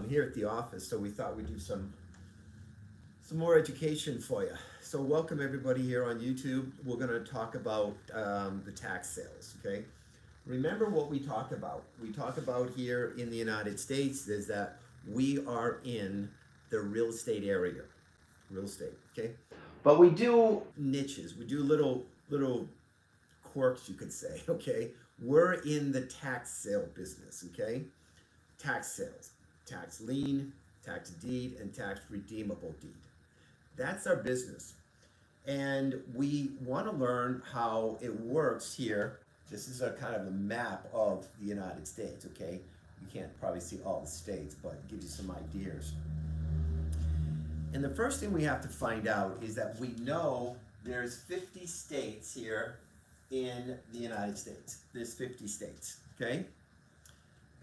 here at the office. So we thought we'd do some more education for you. So welcome everybody here on YouTube. We're going to talk about the tax sales. Okay. Remember what we talk about. We talk about here in the United States is that we are in the real estate area, real estate. Okay. But we do niches. We do little quirks, you could say. Okay. We're in the tax sale business. Okay. Tax sales, tax lien, tax deed, and tax redeemable deed. That's our business. And we want to learn how it works here. This is a kind of a map of the United States, okay? You can't probably see all the states, but it gives you some ideas. And the first thing we have to find out is that we know there's 50 states here in the United States. There's 50 states, okay?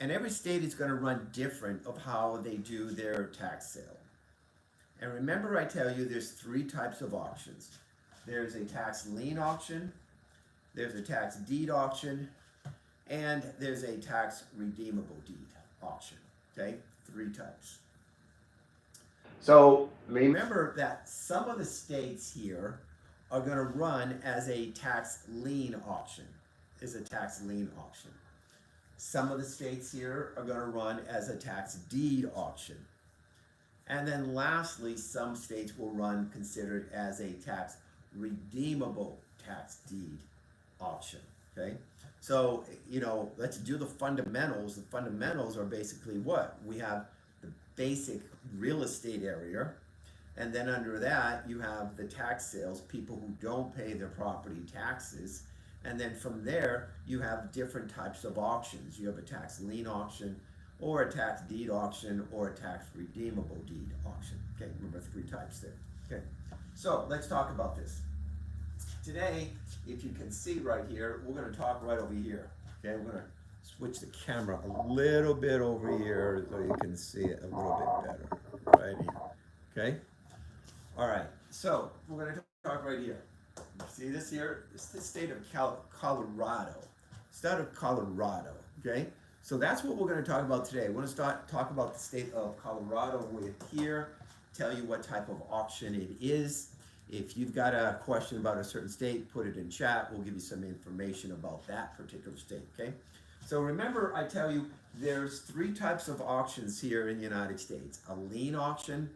And every state is going to run different of how they do their tax sale. And remember I tell you there's three types of auctions. There's a tax lien auction, there's a tax deed auction, and there's a tax redeemable deed auction. Okay, three types. So remember that some of the states here are going to run as a tax lien auction, Some of the states here are going to run as a tax deed auction. And then lastly, some states will run considered as a tax redeemable tax deed auction, okay? So, let's do the fundamentals. The fundamentals are basically what? We have the basic real estate area, and then under that, you have the tax sales, people who don't pay their property taxes, and then from there, you have different types of auctions. You have a tax lien auction, or a tax deed auction, or a tax redeemable deed auction. Okay, remember three types there. Okay, so let's talk about this. Today, if you can see right here, we're going to talk right over here. Okay, we're going to switch the camera a little bit over here so you can see it a little bit better. Right here. Okay? All right, so we're going to talk right here. See this here? It's the state of Colorado. State of Colorado. Okay? So that's what we're going to talk about today. We're going to talk about the state of Colorado with here, tell you what type of auction it is. If you've got a question about a certain state, put it in chat. We'll give you some information about that particular state, okay? So remember, I tell you, there's three types of auctions here in the United States. A lien auction,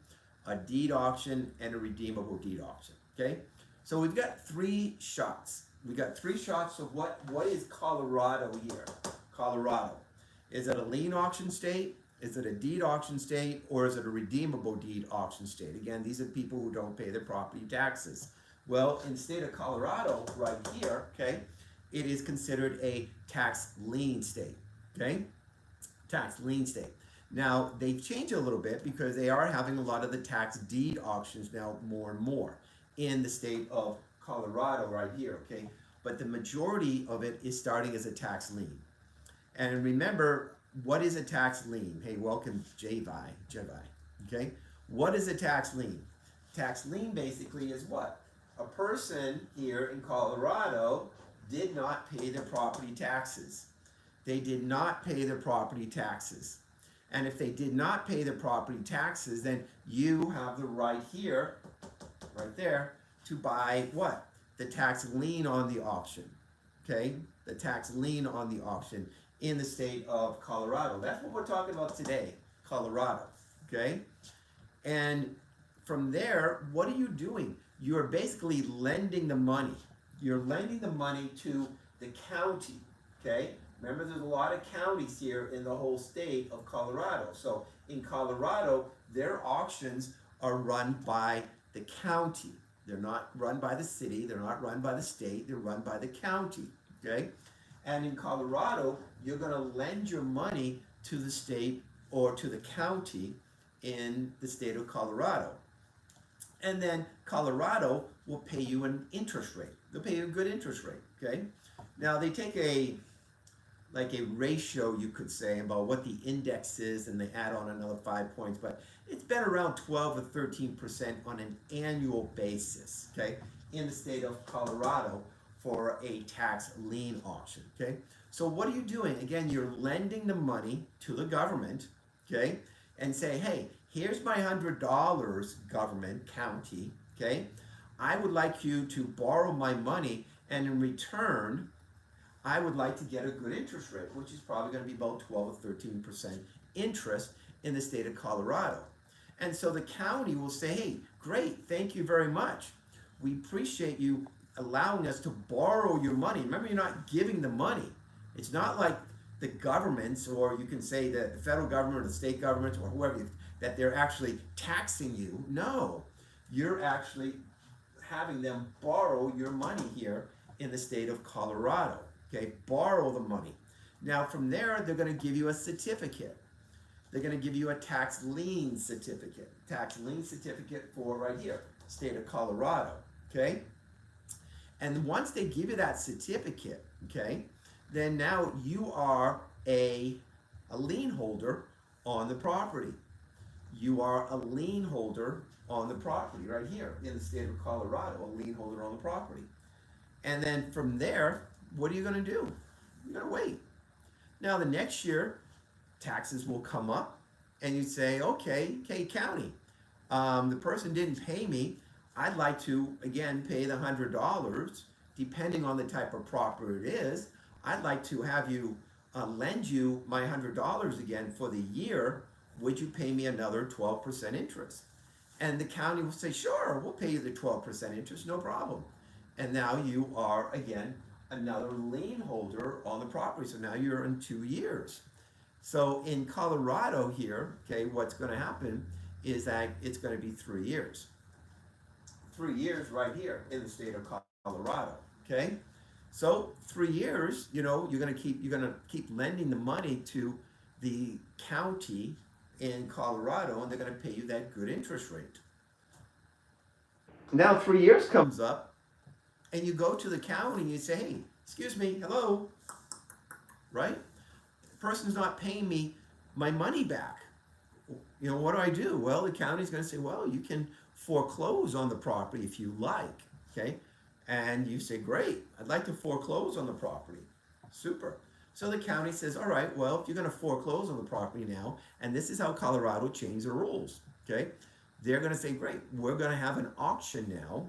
a deed auction, and a redeemable deed auction, okay? So we've got three shots. We've got three shots of what is Colorado here? Colorado. Is it a lien auction state? Is it a deed auction state? Or is it a redeemable deed auction state? Again, these are people who don't pay their property taxes. Well, in the state of Colorado, right here, okay, it is considered a tax lien state, okay? Tax lien state. Now, they've changed a little bit because they are having a lot of the tax deed auctions now more and more in the state of Colorado right here, okay? But the majority of it is starting as a tax lien. And remember, what is a tax lien? Hey, welcome, Javi. Okay? What is a tax lien? Tax lien basically is what? A person here in Colorado did not pay their property taxes. They did not pay their property taxes. And if they did not pay their property taxes, then you have the right here, right there, to buy what? The tax lien on the auction. Okay? The tax lien on the auction in the state of Colorado. That's what we're talking about today, Colorado, okay? And from there, what are you doing? You're basically lending the money. You're lending the money to the county, okay? Remember, there's a lot of counties here in the whole state of Colorado. So in Colorado, their auctions are run by the county. They're not run by the city, they're not run by the state, they're run by the county, okay? And in Colorado, you're going to lend your money to the state or to the county in the state of Colorado. And then Colorado will pay you an interest rate. They'll pay you a good interest rate, okay? Now, they take a ratio, you could say, about what the index is, and they add on another 5 points, but it's been around 12 or 13% on an annual basis, okay, in the state of Colorado for a tax lien auction, okay? So what are you doing? Again, you're lending the money to the government, okay? and say, hey, here's my $100, government, county, okay? I would like you to borrow my money, and in return, I would like to get a good interest rate, which is probably going to be about 12 or 13% interest in the state of Colorado. And so the county will say, hey, great, thank you very much. We appreciate you allowing us to borrow your money. Remember, you're not giving the money. It's not like the governments, or you can say the federal government or the state government or whoever, that they're actually taxing you. No, you're actually having them borrow your money here in the state of Colorado. Okay, borrow the money. Now from there, they're going to give you a certificate. They're going to give you a tax lien certificate. Tax lien certificate for right here, state of Colorado. Okay? And once they give you that certificate, okay, then now you are a lien holder on the property. You are a lien holder on the property right here in the state of Colorado, a lien holder on the property. And then from there, what are you going to do? You're going to wait. Now the next year, taxes will come up, and you say, okay, county, the person didn't pay me. I'd like to, again, pay the $100, depending on the type of property it is. I'd like to have you lend you my $100 again for the year. Would you pay me another 12% interest? And the county will say, sure, we'll pay you the 12% interest, no problem. And now you are, again, another lien holder on the property. So now you're in 2 years. So in Colorado here, okay, what's going to happen is that it's going to be 3 years. 3 years right here in the state of Colorado, okay? So 3 years, you know, you're going to keep lending the money to the county in Colorado, and they're going to pay you that good interest rate. Now 3 years comes up, and you go to the county and you say, hey, excuse me, hello, right? The person's not paying me my money back. You know, what do I do? Well, the county's going to say, well, you can foreclose on the property if you like, okay? And you say, great, I'd like to foreclose on the property. Super. So the county says, all right, well, if you're going to foreclose on the property now, and this is how Colorado changed the rules, okay? They're going to say, great, we're going to have an auction now,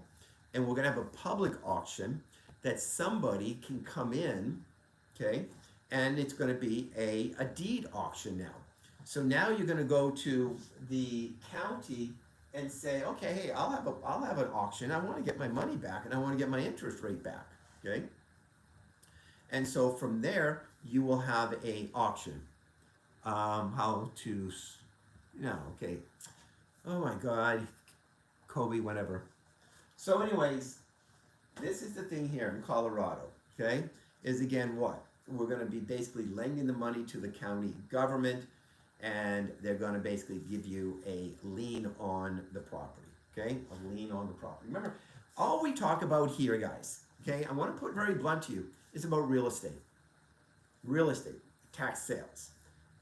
and we're going to have a public auction that somebody can come in, okay? And it's going to be a deed auction now. So now you're going to go to the county and say, okay, hey, I'll have an auction. I want to get my money back, and I want to get my interest rate back, okay? And so from there, you will have a auction. How to, okay. Oh my God, Kobe, whatever. So anyways, this is the thing here in Colorado, okay, is again what? We're going to be basically lending the money to the county government, and they're going to basically give you a lien on the property, okay? A lien on the property. Remember, all we talk about here, guys, okay, I want to put very blunt to you, is about real estate. Real estate, tax sales,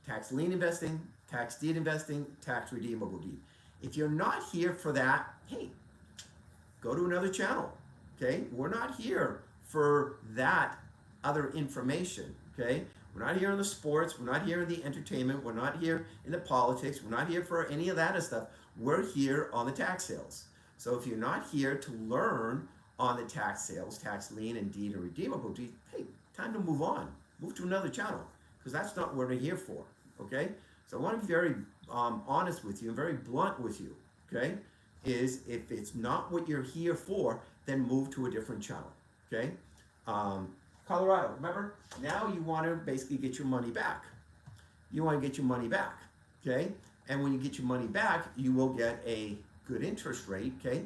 tax lien investing, tax deed investing, tax redeemable deed. If you're not here for that, hey, go to another channel, okay? We're not here for that other information, okay? We're not here in the sports, we're not here in the entertainment, we're not here in the politics, we're not here for any of that stuff. We're here on the tax sales. So if you're not here to learn on the tax sales, tax lien and deed and redeemable deed, hey, time to move on. Move to another channel, because that's not what we're here for, okay? So I want to be very honest with you and very blunt with you, okay? Is if it's not what you're here for, then move to a different channel, okay? Colorado, remember, now you want to basically get your money back. You want to get your money back, okay? And when you get your money back, you will get a good interest rate, okay?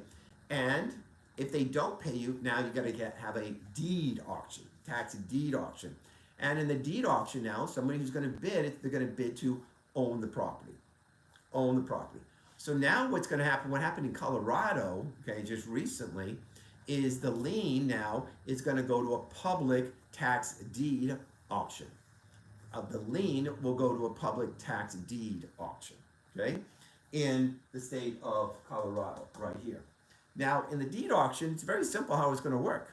And if they don't pay you, now you got to have a deed auction, tax deed auction. And in the deed auction now, somebody who's going to bid, they're going to bid to own the property. Own the property. So now what's going to happen, what happened in Colorado, okay, just recently, is the lien now is going to go to a public tax deed auction. The lien will go to a public tax deed auction, okay, in the state of Colorado, right here. Now, in the deed auction, it's very simple how it's going to work.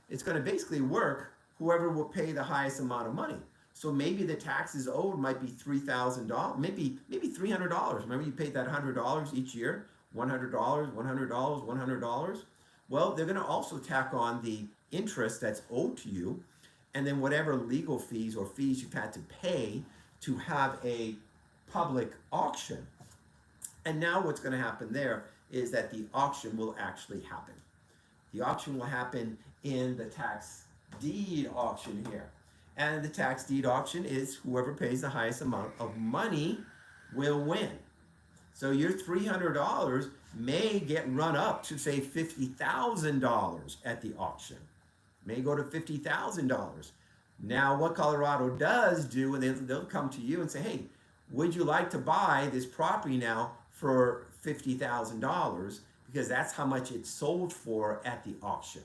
It's going to basically work whoever will pay the highest amount of money. So maybe the taxes owed might be $3,000, maybe $300. Remember you paid that $100 each year, $100, $100, $100. Well, they're going to also tack on the interest that's owed to you, and then whatever legal fees or fees you've had to pay to have a public auction. And now what's going to happen there is that the auction will actually happen. The auction will happen in the tax deed auction here. And the tax deed auction is whoever pays the highest amount of money will win. So your $300 may get run up to say $50,000 at the auction. May go to $50,000. Now what Colorado does do, and they'll come to you and say, hey, would you like to buy this property now for $50,000? Because that's how much it's sold for at the auction.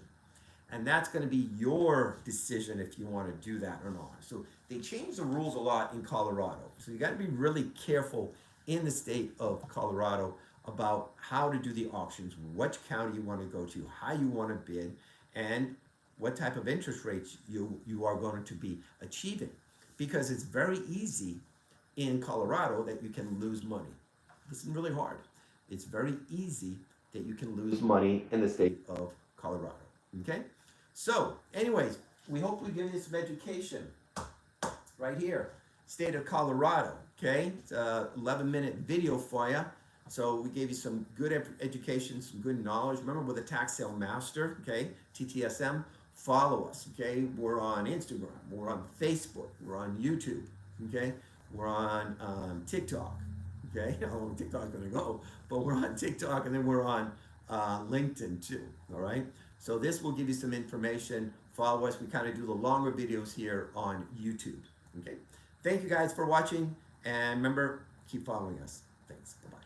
And that's going to be your decision if you want to do that or not. So they change the rules a lot in Colorado. So you got to be really careful in the state of Colorado about how to do the auctions, which county you want to go to, how you want to bid, and what type of interest rates you are going to be achieving. Because it's very easy in Colorado that you can lose money. This is really hard. It's very easy that you can lose money in the state of Colorado. Okay? So, anyways, we hope we give you some education right here. State of Colorado. Okay? It's a 11-minute video for you. So we gave you some good education, some good knowledge. Remember, we're the Tax Sale Master, okay? TTSM. Follow us, okay? We're on Instagram. We're on Facebook. We're on YouTube, okay? We're on TikTok, okay? I don't know where TikTok's gonna go, but we're on TikTok, and then we're on LinkedIn too, all right? So this will give you some information. Follow us. We kind of do the longer videos here on YouTube, okay? Thank you guys for watching, and remember, keep following us. Thanks. Bye-bye.